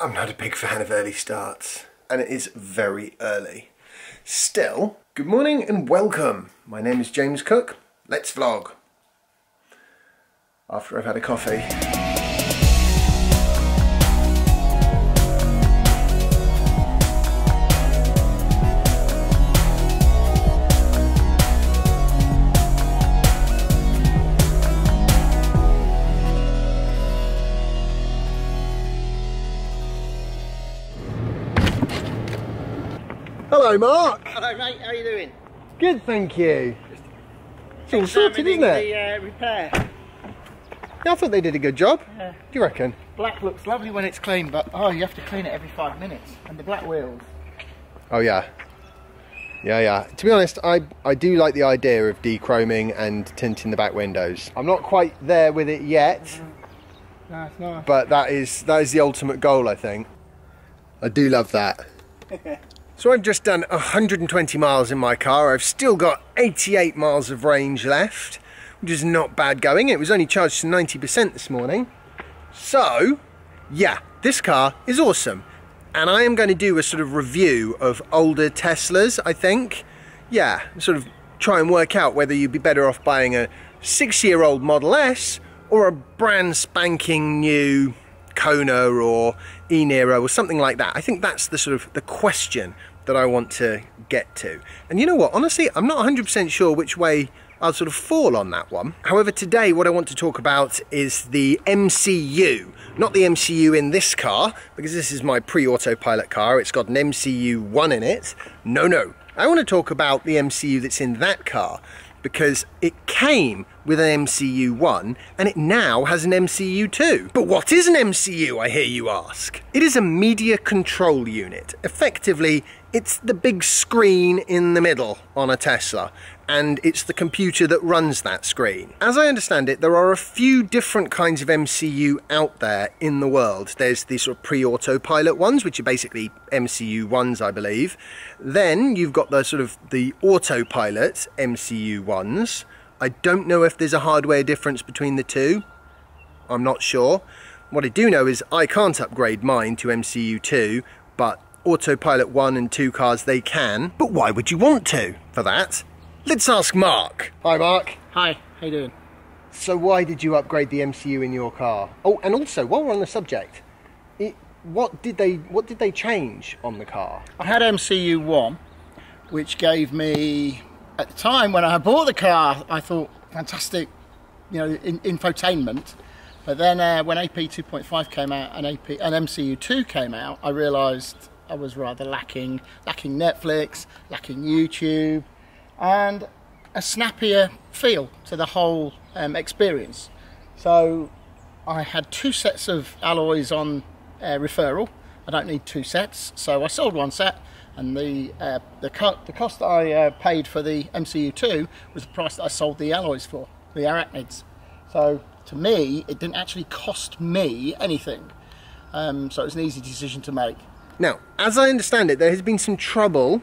I'm not a big fan of early starts, and it is very early. Still, good morning and welcome. My name is James Cook. Let's vlog. After I've had a coffee. Hello, Mark. Hello, mate. How are you doing? Good, thank you. It's all sorted, isn't it? The repair. Yeah, I thought they did a good job. Yeah. Do you reckon? Black looks lovely when it's clean, but oh, you have to clean it every 5 minutes. And the black wheels. Oh yeah. Yeah. To be honest, I do like the idea of dechroming and tinting the back windows. I'm not quite there with it yet. No, it's nice. But that is the ultimate goal, I think. I do love that. So I've just done 120 miles in my car. I've still got 88 miles of range left, which is not bad going. It was only charged to 90% this morning. So, yeah, this car is awesome. And I am going to do a sort of review of older Teslas, I think. Yeah, sort of try and work out whether you'd be better off buying a 6-year-old Model S or a brand spanking new Kona or e-Niro or something like that. I think that's the sort of the question that I want to get to. And you know what, honestly, I'm not 100% sure which way I'll sort of fall on that one. However, today what I want to talk about is the MCU, not the MCU in this car, because this is my pre-autopilot car. It's got an MCU1 in it. No. I want to talk about the MCU that's in that car, because it came with an MCU1 and it now has an MCU2. But what is an MCU, I hear you ask? It is a media control unit. Effectively, it's the big screen in the middle on a Tesla, and it's the computer that runs that screen. As I understand it, there are a few different kinds of MCU out there in the world. There's the sort of pre-autopilot ones, which are basically MCU1s, I believe. Then you've got the sort of the autopilot MCU1s. I don't know if there's a hardware difference between the two. I'm not sure. What I do know is I can't upgrade mine to MCU2, but Autopilot 1 and 2 cars, they can. But why would you want to for that? Let's ask Mark. Hi, Mark. Hi, how you doing? So why did you upgrade the MCU in your car? Oh, and also, while we're on the subject, what did they change on the car? I had MCU1, which gave me, at the time when I bought the car, I thought, fantastic, you know, infotainment. But then when AP 2.5 came out and MCU2 came out, I realised I was rather lacking Netflix, lacking YouTube, and a snappier feel to the whole experience. So I had 2 sets of alloys on referral. I don't need 2 sets, so I sold 1 set, and the cost that I paid for the MCU2 was the price that I sold the alloys for, the arachnids. So to me, it didn't actually cost me anything. So it was an easy decision to make. Now, as I understand it, there has been some trouble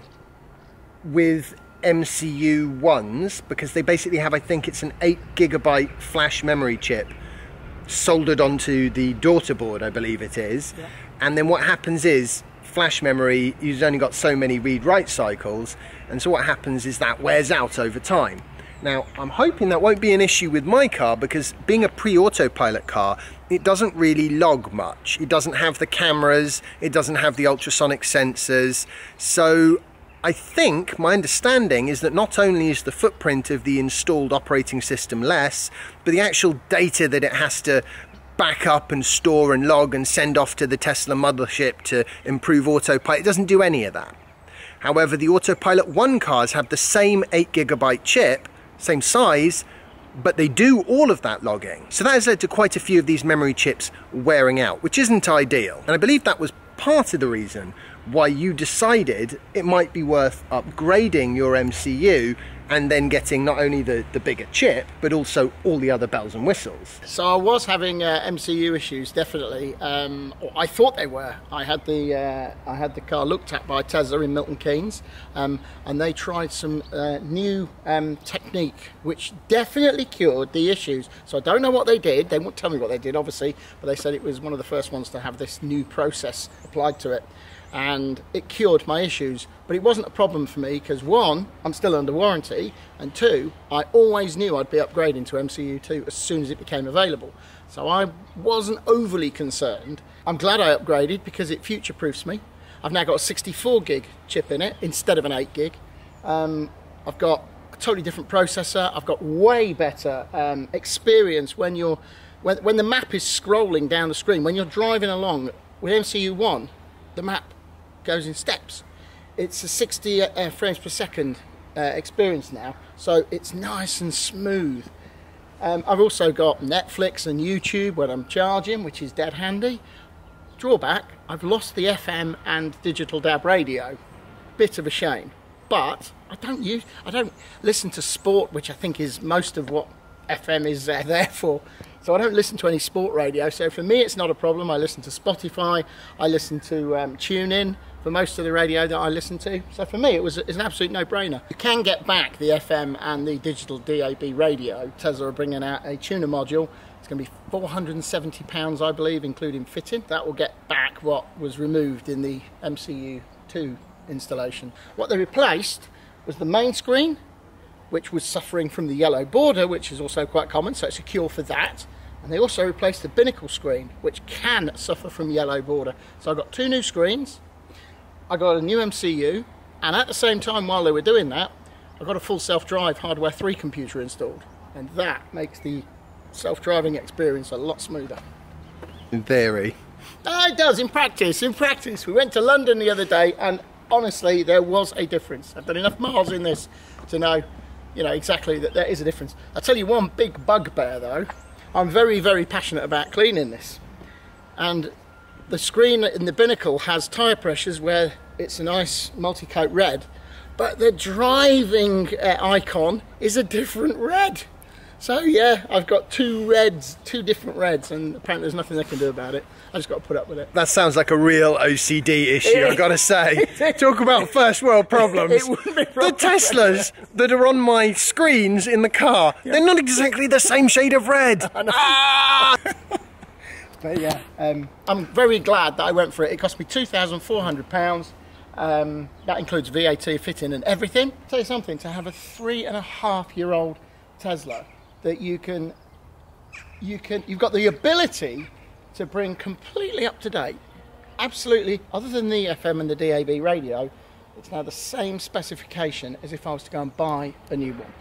with MCU1s because they basically have, I think it's an 8GB flash memory chip soldered onto the daughter board, I believe it is. Yeah. And then what happens is, flash memory, you've only got so many read-write cycles, and so what happens is that wears out over time. Now, I'm hoping that won't be an issue with my car, because being a pre-autopilot car, it doesn't really log much. It doesn't have the cameras, it doesn't have the ultrasonic sensors. So I think, my understanding is that not only is the footprint of the installed operating system less, but the actual data that it has to back up and store and log and send off to the Tesla mothership to improve autopilot, it doesn't do any of that. However, the Autopilot 1 cars have the same 8GB chip, same size, but they do all of that logging. So that has led to quite a few of these memory chips wearing out, which isn't ideal. And I believe that was part of the reason why you decided it might be worth upgrading your MCU and then getting not only the bigger chip, but also all the other bells and whistles. So I was having MCU issues, definitely. Or I thought they were. I had the car looked at by Tesla in Milton Keynes, and they tried some new technique, which definitely cured the issues. So I don't know what they did. They won't tell me what they did, obviously, but they said it was one of the first ones to have this new process applied to it. And it cured my issues, but it wasn't a problem for me because, one, I'm still under warranty, and two, I always knew I'd be upgrading to MCU2 as soon as it became available. So I wasn't overly concerned. I'm glad I upgraded because it future-proofs me. I've now got a 64 gig chip in it instead of an 8 gig. I've got a totally different processor. I've got way better experience when the map is scrolling down the screen. When you're driving along with MCU1, the map goes in steps. It's a 60 frames per second experience now, so it's nice and smooth. I've also got Netflix and YouTube when I'm charging, which is dead handy. Drawback, I've lost the FM and digital DAB radio. Bit of a shame, but I don't listen to sport, which I think is most of what FM is there for. So I don't listen to any sport radio, so for me it's not a problem. I listen to Spotify, I listen to TuneIn for most of the radio that I listen to. So for me it's an absolute no-brainer. You can get back the FM and the digital DAB radio. Tesla are bringing out a tuner module. It's going to be £470, I believe, including fitting. That will get back what was removed in the MCU2 installation. What they replaced was the main screen, which was suffering from the yellow border, which is also quite common, so it's a cure for that. And they also replaced the binnacle screen, which can suffer from yellow border. So I've got two new screens, I got a new MCU, and at the same time while they were doing that, I got a full self-drive hardware 3 computer installed. And that makes the self-driving experience a lot smoother. In theory. It does, in practice, We went to London the other day, and honestly, there was a difference. I've done enough miles in this to know, exactly that there is a difference. I'll tell you one big bugbear though. I'm very, very passionate about cleaning this. And the screen in the binnacle has tyre pressures where it's a nice multi-coat red, but the driving icon is a different red. So yeah, I've got two different reds, and apparently there's nothing they can do about it. I just got to put up with it. That sounds like a real OCD issue, I've got to say. Talk about first world problems. It wouldn't be the Teslas that are on my screens in the car, they're not exactly the same shade of red. Ah! But yeah, I'm very glad that I went for it. It cost me £2,400. That includes VAT, fitting and everything. I'll tell you something, to have a 3.5-year-old Tesla that you've got the ability to bring completely up to date. Absolutely, other than the FM and the DAB radio, it's now the same specification as if I was to go and buy a new one.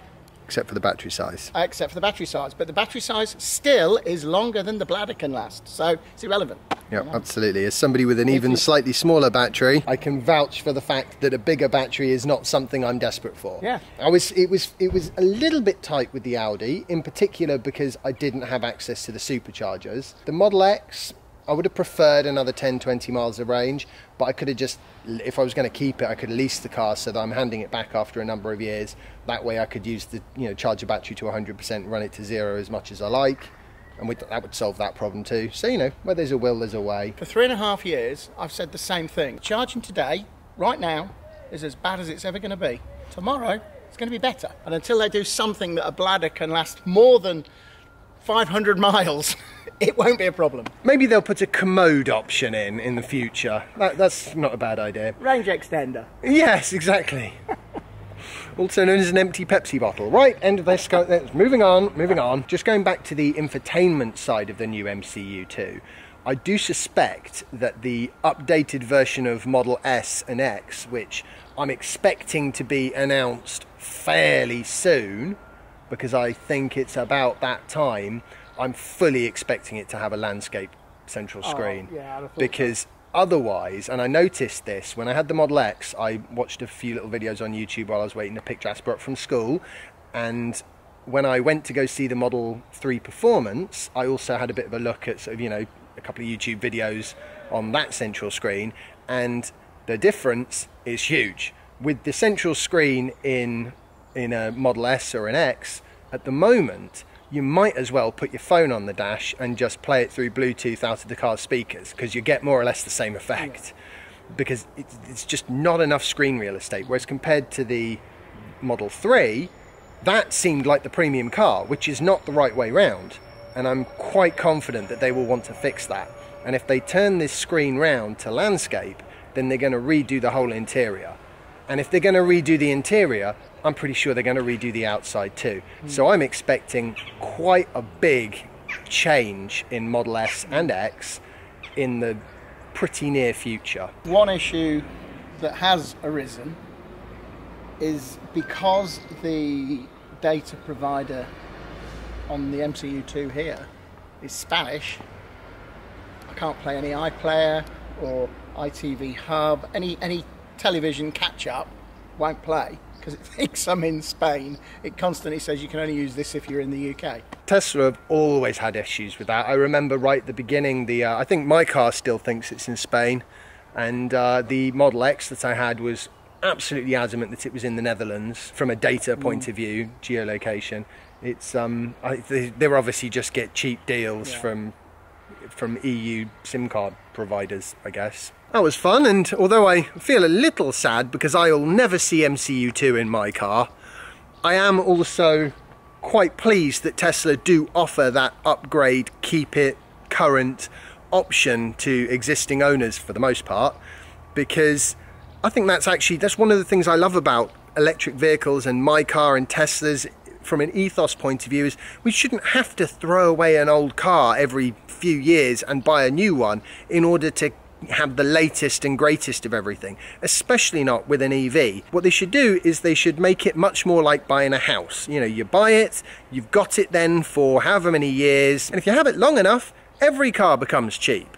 Except for the battery size. Except for the battery size, but the battery size still is longer than the bladder can last, so it's irrelevant. Yeah, absolutely. As somebody with an even slightly smaller battery, I can vouch for the fact that a bigger battery is not something I'm desperate for. Yeah. It was a little bit tight with the Audi, in particular because I didn't have access to the superchargers. The Model X, I would have preferred another 10-20 miles of range, but I could have just, if I was going to keep it, I could lease the car so that I'm handing it back after a number of years. That way I could use the, charge the battery to 100%, run it to 0 as much as I like, and that would solve that problem too. So, where there's a will, there's a way. For 3.5 years, I've said the same thing. Charging today, right now, is as bad as it's ever going to be. Tomorrow, it's going to be better. And until they do something that a bladder can last more than 500 miles, it won't be a problem. Maybe they'll put a commode option in the future. That's not a bad idea. Range extender. Yes, exactly. Also known as an empty Pepsi bottle. Right, end of this. Moving on. Just going back to the infotainment side of the new MCU2. I do suspect that the updated version of Model S and X, which I'm expecting to be announced fairly soon, because I think it's about that time, I'm fully expecting it to have a landscape central screen. Yeah, because otherwise, and I noticed this when I had the Model X, I watched a few little videos on YouTube while I was waiting to pick Jasper up from school, and when I went to go see the Model 3 Performance, I also had a bit of a look at sort of, a couple of YouTube videos on that central screen, and the difference is huge. With the central screen in in a Model S or an X, at the moment, you might as well put your phone on the dash and just play it through Bluetooth out of the car's speakers, because you get more or less the same effect. Because it's just not enough screen real estate. Whereas compared to the Model 3, that seemed like the premium car, which is not the right way round. And I'm quite confident that they will want to fix that. And if they turn this screen round to landscape, then they're going to redo the whole interior. And if they're going to redo the interior, I'm pretty sure they're going to redo the outside too. So I'm expecting quite a big change in Model S and X in the pretty near future. One issue that has arisen is because the data provider on the MCU2 here is Spanish, I can't play any iPlayer or ITV Hub, any television catch-up won't play because it thinks I'm in Spain. It constantly says you can only use this if you're in the UK. Tesla have always had issues with that. I remember right at the beginning, I think my car still thinks it's in Spain, and the Model X that I had was absolutely adamant that it was in the Netherlands from a data point of view, geolocation. It's they obviously just get cheap deals from EU SIM card providers, I guess. That was fun, and although I feel a little sad because I'll never see MCU2 in my car, I am also quite pleased that Tesla do offer that upgrade, keep it current option to existing owners for the most part, because I think that's one of the things I love about electric vehicles and my car and Tesla's from an ethos point of view is we shouldn't have to throw away an old car every few years and buy a new one in order to have the latest and greatest of everything, especially not with an EV. What they should do is they should make it much more like buying a house. You know, you buy it, you've got it then for however many years, and if you have it long enough, every car becomes cheap.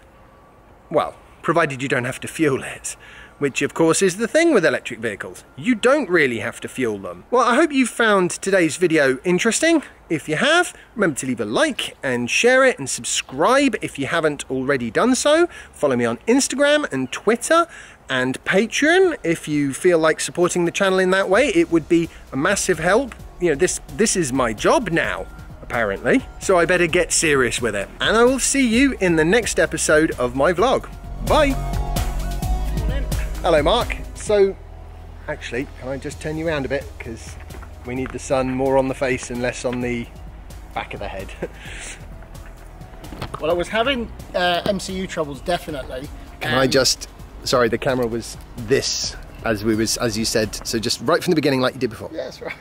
Well, provided you don't have to fuel it, which of course is the thing with electric vehicles. You don't really have to fuel them. Well, I hope you found today's video interesting. If you have, remember to leave a like and share it and subscribe if you haven't already done so. Follow me on Instagram and Twitter and Patreon if you feel like supporting the channel in that way. It would be a massive help. You know, this is my job now, apparently, so I better get serious with it. And I will see you in the next episode of my vlog. Bye! Hello Mark. So, actually, can I just turn you around a bit, because we need the sun more on the face and less on the back of the head. Well, I was having MCU troubles, definitely. Can I just, sorry, the camera was this as you said, so just right from the beginning like you did before. Yeah, that's right.